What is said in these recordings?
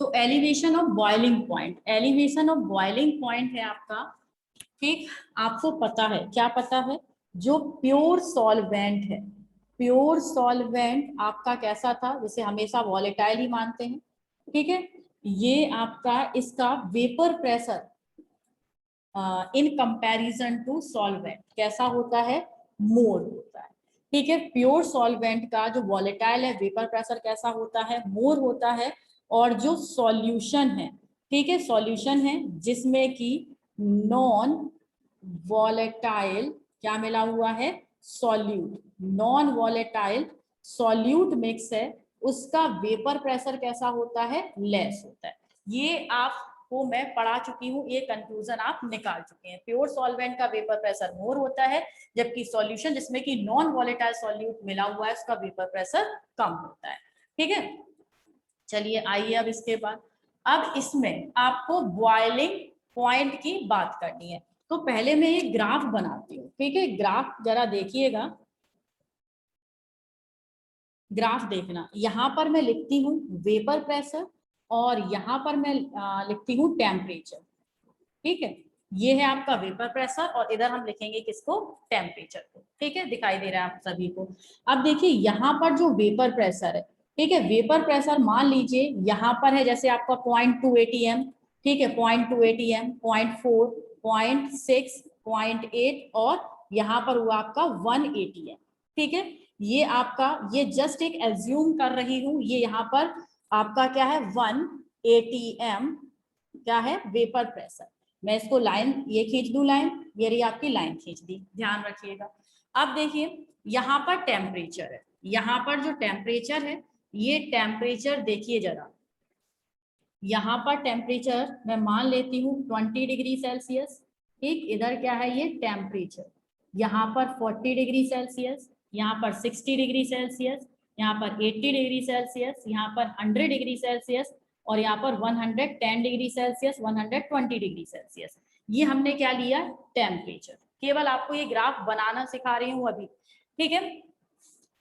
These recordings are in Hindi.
तो elevation of boiling point, elevation of boiling point है आपका, ठीक, आपको पता है, क्या पता है, जो प्योर सॉल्वेंट है, प्योर सॉल्वेंट आपका कैसा था, जैसे हमेशा वॉलेटाइल ही मानते हैं, ठीक है, ये आपका इसका vapour pressure in comparison to solvent कैसा होता है, मोर होता है, ठीक है। प्योर सॉल्वेंट का जो वॉलेटाइल है वेपर प्रेशर कैसा होता है, मोर होता है। और जो सॉल्यूशन है, ठीक है, सॉल्यूशन है जिसमें कि नॉन वॉलेटाइल क्या मिला हुआ है, solute, non volatile solute mix है, उसका वेपर प्रेशर कैसा होता है, लेस होता है। ये आपको मैं पढ़ा चुकी हूँ, ये कंक्लूजन आप निकाल चुके हैं। प्योर सॉल्वेंट का वेपर प्रेशर मोर होता है, जबकि सॉल्यूशन जिसमें कि नॉन वॉलेटाइल सॉल्यूट मिला हुआ है उसका वेपर प्रेशर कम होता है, ठीक है। चलिए आइए अब इसके बाद, अब इसमें आपको बॉइलिंग पॉइंट की बात करनी है। तो पहले मैं ये ग्राफ बनाती हूँ, ठीक है, ग्राफ जरा देखिएगा, ग्राफ देखना, यहाँ पर मैं लिखती हूँ वेपर प्रेशर और यहाँ पर मैं लिखती हूँ टेम्परेचर, ठीक है। ये है आपका वेपर प्रेशर और इधर हम लिखेंगे किसको, टेम्परेचर को, ठीक है, दिखाई दे रहा है आप सभी को। अब देखिए यहाँ पर जो वेपर प्रेशर है, ठीक है, वेपर प्रेशर मान लीजिए यहाँ पर है जैसे आपका 0.2 atm, ठीक है, 0.2 atm, 0.4, 0.6, 0.8 और यहाँ पर हुआ आपका 1 atm, ठीक है। ये आपका, ये जस्ट एक एज्यूम कर रही हूँ, ये यहाँ पर आपका क्या है 1 atm क्या है, वेपर प्रेशर। मैं इसको लाइन ये खींच दूं, लाइन ये रही आपकी लाइन खींच दी, ध्यान रखिएगा। अब देखिए यहाँ पर टेम्परेचर है, यहाँ पर जो टेम्परेचर है, ये टेम्परेचर देखिए जरा, यहाँ पर टेम्परेचर मैं मान लेती हूँ 20 डिग्री सेल्सियस, ठीक, इधर क्या है ये टेम्परेचर, यहाँ पर 40 डिग्री सेल्सियस, यहाँ पर 60 डिग्री सेल्सियस, यहाँ पर 80 डिग्री सेल्सियस, यहाँ पर 100 डिग्री सेल्सियस और यहाँ पर 110 डिग्री सेल्सियस, 120 डिग्री सेल्सियस। ये हमने क्या लिया, टेम्परेचर। केवल आपको ये ग्राफ बनाना सिखा रही हूँ अभी, ठीक है।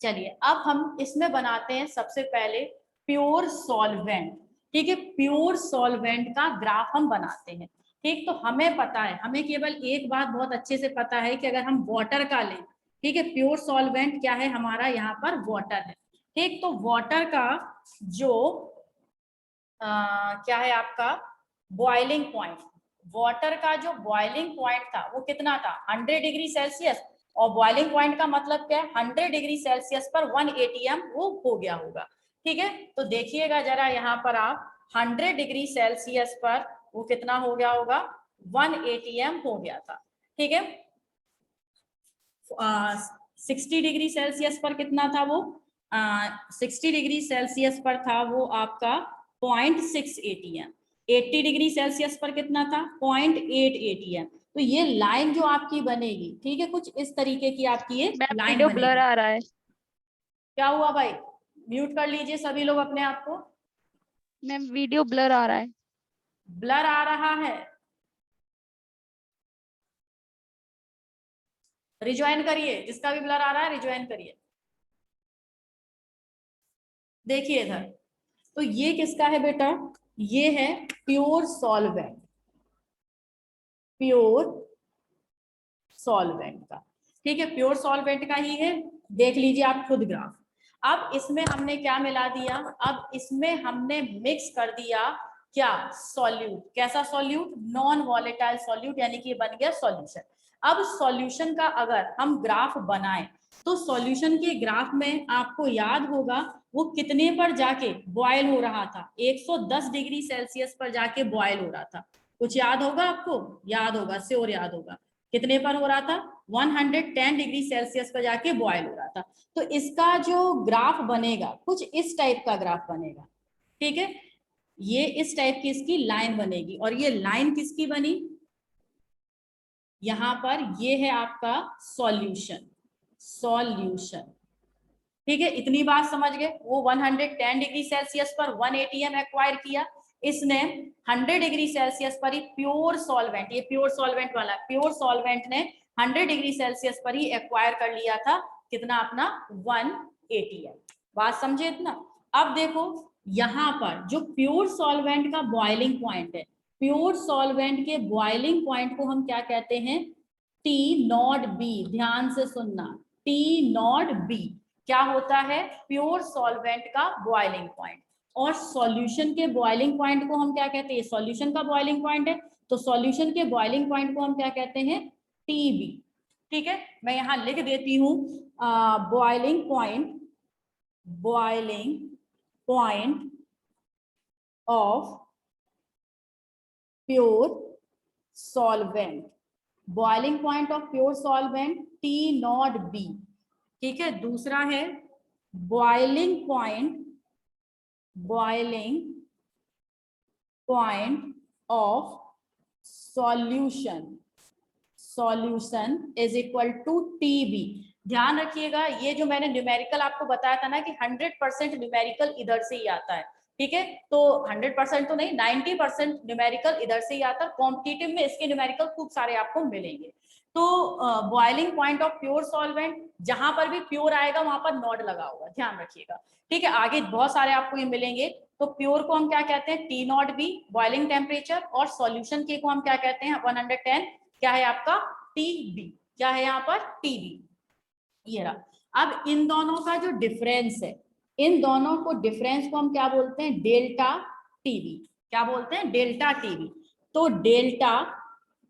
चलिए अब हम इसमें बनाते हैं सबसे पहले प्योर सॉल्वेंट, ठीक है, प्योर सॉल्वेंट का ग्राफ हम बनाते हैं, ठीक। तो हमें पता है, हमें केवल एक बात बहुत अच्छे से पता है कि अगर हम वाटर का लें, ठीक है, प्योर सॉल्वेंट क्या है हमारा, यहाँ पर वाटर है, ठीक। तो वाटर का जो क्या है आपका बॉइलिंग पॉइंट, वाटर का जो बॉइलिंग पॉइंट था वो कितना था, 100 डिग्री सेल्सियस, और बॉइलिंग पॉइंट का मतलब क्या है, 100 डिग्री सेल्सियस पर 1 atm वो हो गया होगा, ठीक है। तो देखिएगा जरा यहाँ पर आप 100 डिग्री सेल्सियस पर वो कितना हो गया होगा, 1 atm हो गया था, ठीक है। 60 डिग्री सेल्सियस पर कितना था वो, 60 डिग्री सेल्सियस पर था वो आपका 0.6 atm, 80 डिग्री सेल्सियस पर कितना था, 0.8 atm। तो ये लाइन जो आपकी बनेगी, ठीक है, कुछ इस तरीके की आपकी ये मैम लाइन वीडियो ब्लर बनेगी। आ रहा है। क्या हुआ भाई, म्यूट कर लीजिए सभी लोग अपने आप को, मैम वीडियो ब्लर आ रहा है। ब्लर आ रहा है, रिज्वाइन करिए, जिसका भी ब्लर आ रहा है रिज्वाइन करिए। देखिए इधर, तो ये किसका है बेटा, ये है प्योर सॉल्वेंट, प्योर सॉल्वेंट का, ठीक है, प्योर सॉल्वेंट का ही है, देख लीजिए आप खुद ग्राफ। अब इसमें हमने क्या मिला दिया, अब इसमें हमने मिक्स कर दिया क्या, सॉल्यूट, कैसा सॉल्यूट, नॉन वॉलेटाइल सॉल्यूट, यानी कि ये बन गया सॉल्यूशन। अब सॉल्यूशन का अगर हम ग्राफ बनाएं तो सॉल्यूशन के ग्राफ में आपको याद होगा वो कितने पर जाके बॉयल हो रहा था, 110 डिग्री सेल्सियस पर जाके बॉयल हो रहा था, कुछ याद होगा आपको, याद होगा, श्योर याद होगा, कितने पर हो रहा था, 110 डिग्री सेल्सियस पर जाके बॉयल हो रहा था। तो इसका जो ग्राफ बनेगा कुछ इस टाइप का ग्राफ बनेगा, ठीक है, ये इस टाइप की इसकी लाइन बनेगी, और ये लाइन किसकी बनी, यहां पर ये है आपका सॉल्यूशन, सॉल्यूशन, ठीक है, इतनी बात समझ गए। वो 110 डिग्री सेल्सियस पर 1 atm एक्वायर किया, इसने 100 डिग्री सेल्सियस पर ही प्योर सॉल्वेंट, ये प्योर सॉल्वेंट वाला, प्योर सॉल्वेंट ने 100 डिग्री सेल्सियस पर ही एक्वायर कर लिया था कितना अपना 1 atm, बात समझे इतना। अब देखो यहाँ पर जो प्योर सॉल्वेंट का बॉइलिंग पॉइंट है, प्योर सॉल्वेंट के बॉइलिंग पॉइंट को हम क्या कहते हैं, टी नॉट बी। ध्यान से सुनना, टी नॉट बी क्या होता है, प्योर सॉल्वेंट का बॉइलिंग पॉइंट। और सॉल्यूशन के बॉइलिंग पॉइंट को हम क्या कहते हैं, सॉल्यूशन का बॉइलिंग पॉइंट है, तो सॉल्यूशन के बॉइलिंग पॉइंट को हम क्या कहते हैं, टी बी। ठीक है, मैं यहां लिख देती हूं boiling point, boiling point of pure solvent, boiling point of pure solvent T not B। ठीक है, दूसरा है boiling point, boiling point of solution, solution is equal to TB। ध्यान रखिएगा, ये जो मैंने न्यूमेरिकल आपको बताया था ना कि 100% न्यूमेरिकल इधर से ही आता है। ठीक है, तो 100% तो नहीं, 90% न्यूमेरिकल इधर से ही आता है। कॉम्पिटिटिव में इसके न्यूमेरिकल खूब सारे आपको मिलेंगे। तो boiling point of pure solvent, जहां पर भी प्योर आएगा वहां पर नॉट लगा होगा, ध्यान रखिएगा। ठीक है, आगे बहुत सारे आपको ये मिलेंगे। तो प्योर को हम क्या कहते हैं, T naught B boiling temperature, और सॉल्यूशन के को हम क्या कहते हैं, 110 क्या है आपका, टी बी। क्या है यहाँ पर, टी बी। ये रहा। अब इन दोनों का जो डिफरेंस है, इन दोनों को डिफरेंस को हम क्या बोलते हैं, डेल्टा टीबी। क्या बोलते हैं, डेल्टा टीबी। तो delta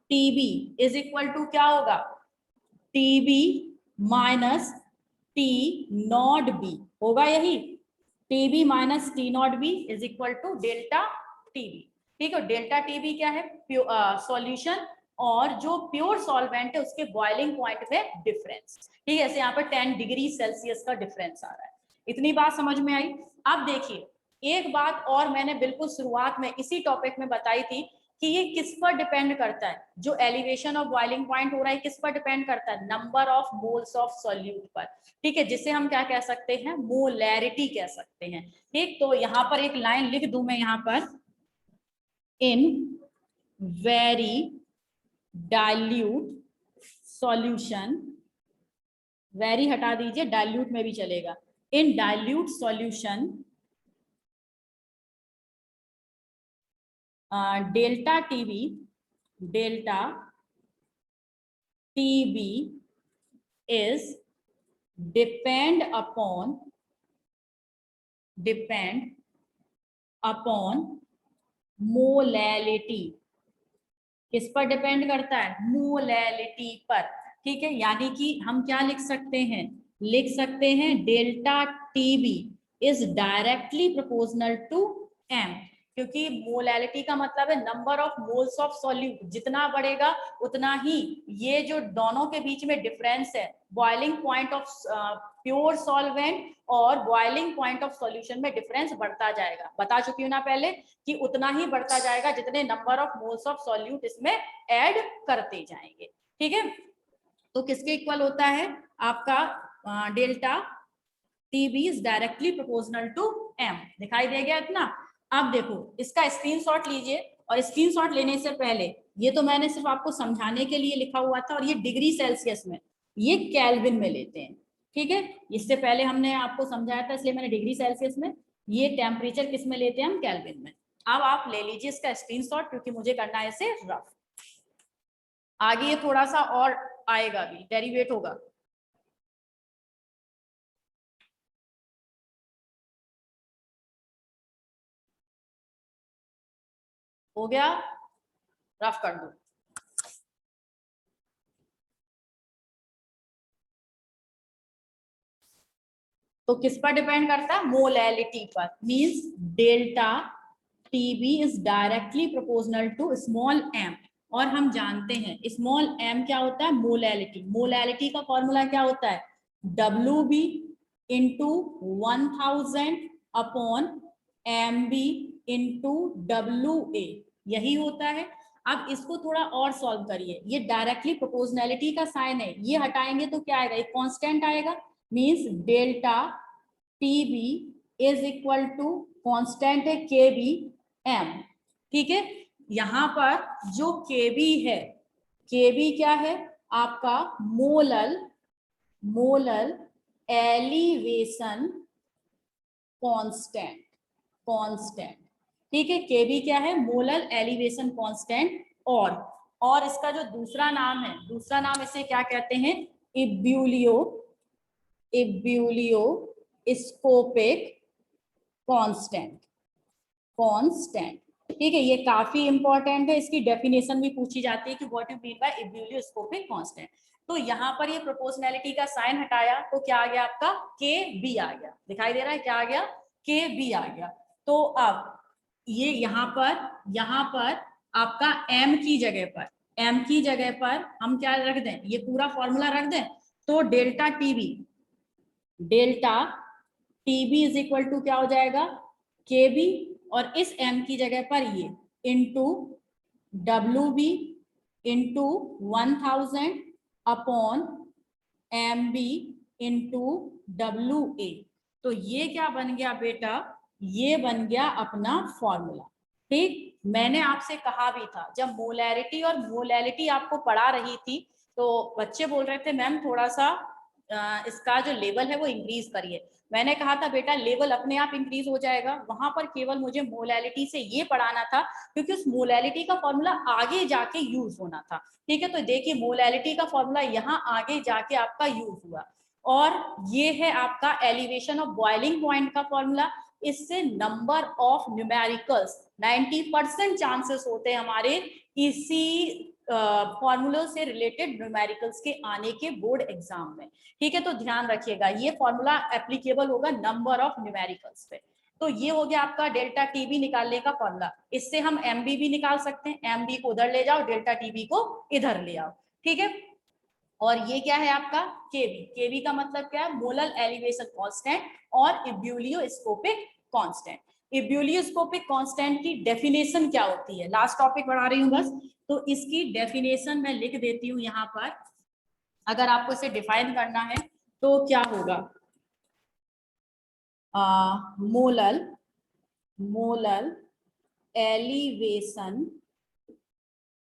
TB is equal to क्या होगा, TB minus T naught B होगा, यही TB minus T naught B is equal to delta TB. ठीक है, डेल्टा टीबी क्या है, सॉल्यूशन और जो प्योर सॉल्वेंट है उसके बॉइलिंग पॉइंट में डिफरेंस। ठीक है, ऐसे यहाँ पर 10 डिग्री सेल्सियस का डिफरेंस आ रहा है। इतनी बात समझ में आई। अब देखिए, एक बात और मैंने बिल्कुल शुरुआत में इसी टॉपिक में बताई थी कि ये किस पर डिपेंड करता है, जो एलिवेशन ऑफ बॉइलिंग पॉइंट हो रहा है किस पर डिपेंड करता है, number of moles of solute पर। ठीक है, जिसे हम क्या कह सकते हैं, मोलैरिटी कह सकते हैं। ठीक, तो यहाँ पर एक लाइन लिख दूं मैं यहाँ पर, in very dilute solution, very हटा दीजिए, डाइल्यूट में भी चलेगा, इन dilute solution delta TB, delta TB is depend upon molality. किस पर डिपेंड करता है, मोलैलिटी पर। ठीक है, यानी कि हम क्या लिख सकते हैं, लिख सकते हैं delta TB is directly proportional to M, क्योंकि मोलैलिटी का मतलब है number of moles of solute, जितना बढ़ेगा उतना ही ये जो दोनों के बीच में डिफरेंस है, boiling point of pure solvent और बॉइलिंग पॉइंट ऑफ सॉल्यूशन में डिफरेंस बढ़ता जाएगा। बता चुकी हूँ ना पहले कि उतना ही बढ़ता जाएगा जितने number of moles of solute इसमें ऐड करते जाएंगे। ठीक है, तो किसके इक्वल होता है आपका delta TB is directly proportional to M. दिखाई दे गया इतना। अब देखो, इसका स्क्रीनशॉट लीजिए, और स्क्रीनशॉट लेने से पहले ये तो मैंने सिर्फ आपको समझाने के लिए लिखा हुआ था, और ये डिग्री सेल्सियस में, ये केल्विन में लेते हैं। ठीक है, इससे पहले हमने आपको समझाया था इसलिए मैंने डिग्री सेल्सियस में, ये टेम्परेचर किस में लेते हैं हम, केल्विन में। अब आप ले लीजिए इसका स्क्रीनशॉट, क्योंकि मुझे करना है इसे रफ। आगे ये थोड़ा सा और आएगा भी, डेरिवेट होगा। हो गया, रफ कर दो। तो किस पर डिपेंड करता है, मोलैलिटी पर। Means delta TB is directly proportional to small M, और हम जानते हैं स्मॉल एम क्या होता है, मोलैलिटी। मोलैलिटी का फॉर्मूला क्या होता है, W B into 1000 upon M B into W A, यही होता है। अब इसको थोड़ा और सॉल्व करिए, ये डायरेक्टली प्रोपोर्शनैलिटी का साइन है, ये हटाएंगे तो क्या आएगा, एक कांस्टेंट आएगा। Means delta TB is equal to constant है के बी एम। ठीक है, यहां पर जो के बी है, के बी क्या है आपका, मोलल एलिवेशन कांस्टेंट। कांस्टेंट। ठीक है, केबी क्या है? Molar elevation constant. और इसका जो दूसरा नाम है, दूसरा नाम इसे क्या कहते हैं? इब्यूलियो स्कोपिक कांस्टेंट। ठीक है, ये काफी इंपॉर्टेंट है, इसकी डेफिनेशन भी पूछी जाती है कि what you mean by ebullioscopic constant. तो यहाँ पर ये प्रोपोर्शनैलिटी का साइन हटाया तो क्या आ गया आपका? के बी आ गया। दिखाई दे रहा है क्या आ गया? के बी आ गया। तो अब ये यहाँ पर आपका m की जगह पर हम क्या रख दें? ये पूरा फॉर्मूला रख दें। तो delta TB is equal to क्या हो जाएगा? के बी, और इस m की जगह पर ये into W B into 1000 upon M B into W A. तो ये क्या बन गया बेटा? ये बन गया अपना फॉर्मूला। ठीक, मैंने आपसे कहा भी था जब मोलैरिटी और मोलैलिटी आपको पढ़ा रही थी तो बच्चे बोल रहे थे मैम थोड़ा सा इसका जो लेवल है वो इंक्रीज करिए। मैंने कहा था बेटा लेवल अपने आप इंक्रीज हो जाएगा, वहां पर केवल मुझे मोलैलिटी से ये पढ़ाना था क्योंकि उस मोलैलिटी का फॉर्मूला आगे जाके यूज होना था। ठीक है, तो देखिए मोलैलिटी का फॉर्मूला यहाँ आगे जाके आपका यूज हुआ, और ये है आपका एलिवेशन ऑफ बॉइलिंग पॉइंट का फॉर्मूला। इससे नंबर ऑफ न्यूमेरिकल्स 90% चांसेस होते हैं हमारे इसी फॉर्मूले से रिलेटेड न्यूमेरिकल्स के आने के बोर्ड एग्जाम में। ठीक है, तो ध्यान रखिएगा ये फॉर्मूला एप्लीकेबल होगा नंबर ऑफ न्यूमेरिकल्स पे। तो ये हो गया आपका डेल्टा टीबी निकालने का फॉर्मूला। इससे हम एमबी भी निकाल सकते हैं, एमबी को उधर ले जाओ, डेल्टा टीबी को इधर ले आओ। ठीक है, और ये क्या है आपका? केबी। केबी का मतलब क्या है? मोलर एलिवेशन कांस्टेंट और इब्यूलियोस्कोपिक कांस्टेंट। इब्यूलियोस्कोपिक कांस्टेंट की डेफिनेशन क्या होती है? लास्ट टॉपिक पढ़ा रही हूँ बस, तो इसकी डेफिनेशन मैं लिख देती हूँ यहाँ पर। अगर आपको इसे डिफाइन करना है तो क्या होगा? Molar elevation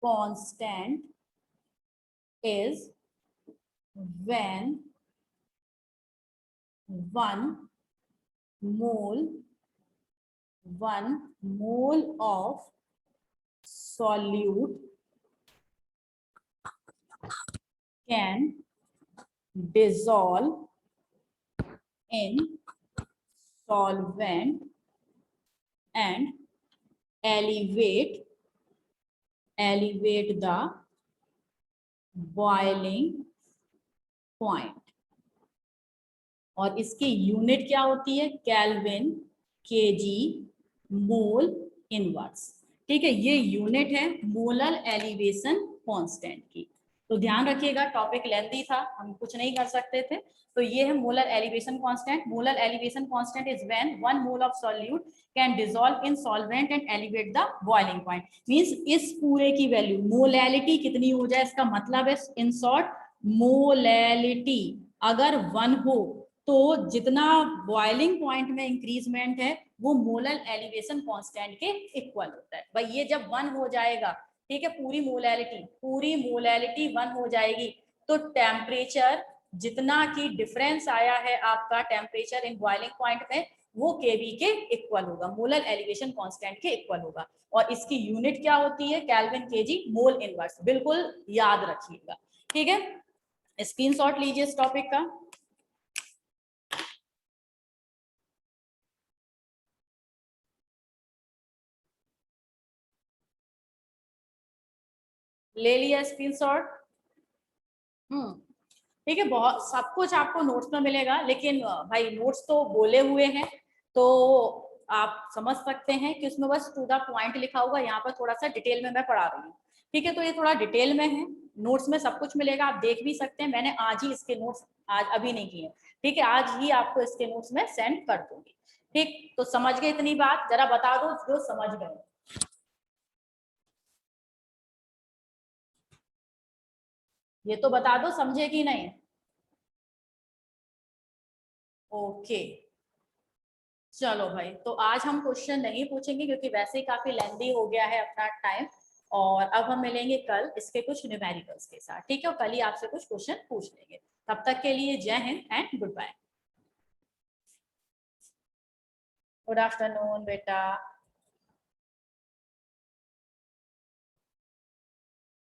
constant is when 1 mole of solute can dissolve in solvent and elevate the boiling point। और इसकी यूनिट क्या होती है? Kelvin, KG, mole inverse. ठीक है, ये यूनिट है मोलर एलिवेशन कांस्टेंट की। तो ध्यान रखिएगा, टॉपिक लेंथी था, हम कुछ नहीं कर सकते थे। तो ये है molar elevation constant. Molar elevation constant is when 1 mole of solute can dissolve in solvent and elevate the boiling point. Means इस पूरे की वैल्यू मोलैलिटी कितनी हो जाए, इसका मतलब है इन शॉर्ट मोलैलिटी अगर 1 हो तो जितना बॉइलिंग पॉइंट में इंक्रीजमेंट है वो मोलर एलिवेशन कांस्टेंट के इक्वल होता है। भाई ये जब 1 हो जाएगा, ठीक है, पूरी मोलैलिटी 1 हो जाएगी तो टेम्परेचर जितना की डिफरेंस आया है आपका टेम्परेचर इन बॉइलिंग पॉइंट में वो केवी के इक्वल होगा, मोलर एलिवेशन कांस्टेंट के इक्वल होगा। और इसकी यूनिट क्या होती है? Kelvin, KG, mole inverse. बिल्कुल याद रखिएगा। ठीक है, स्क्रीनशॉट लीजिए इस टॉपिक का। ले लिया स्क्रीनशॉट? ठीक है, बहुत सब कुछ आपको नोट्स में मिलेगा, लेकिन भाई नोट्स तो बोले हुए हैं तो आप समझ सकते हैं कि उसमें बस टू द पॉइंट लिखा होगा। यहाँ पर थोड़ा सा डिटेल में मैं पढ़ा रही हूँ। ठीक है, तो ये थोड़ा डिटेल में है, नोट्स में सब कुछ मिलेगा, आप देख भी सकते हैं। मैंने आज ही इसके नोट्स आज अभी नहीं किए। ठीक है, आज ही आपको इसके नोट्स में सेंड कर दूंगी। ठीक, तो समझ गए इतनी बात? जरा बता दो जो समझ गए। ये तो बता दो समझे कि नहीं। ओके, चलो भाई, तो आज हम क्वेश्चन नहीं पूछेंगे क्योंकि वैसे ही काफी लेंदी हो गया है अपना टाइम। और अब हम मिलेंगे कल इसके कुछ न्यूमेरिकल्स के साथ। ठीक है, और कल ही आपसे कुछ क्वेश्चन पूछ लेंगे। तब तक के लिए जय हिंद and good bye. Good afternoon बेटा।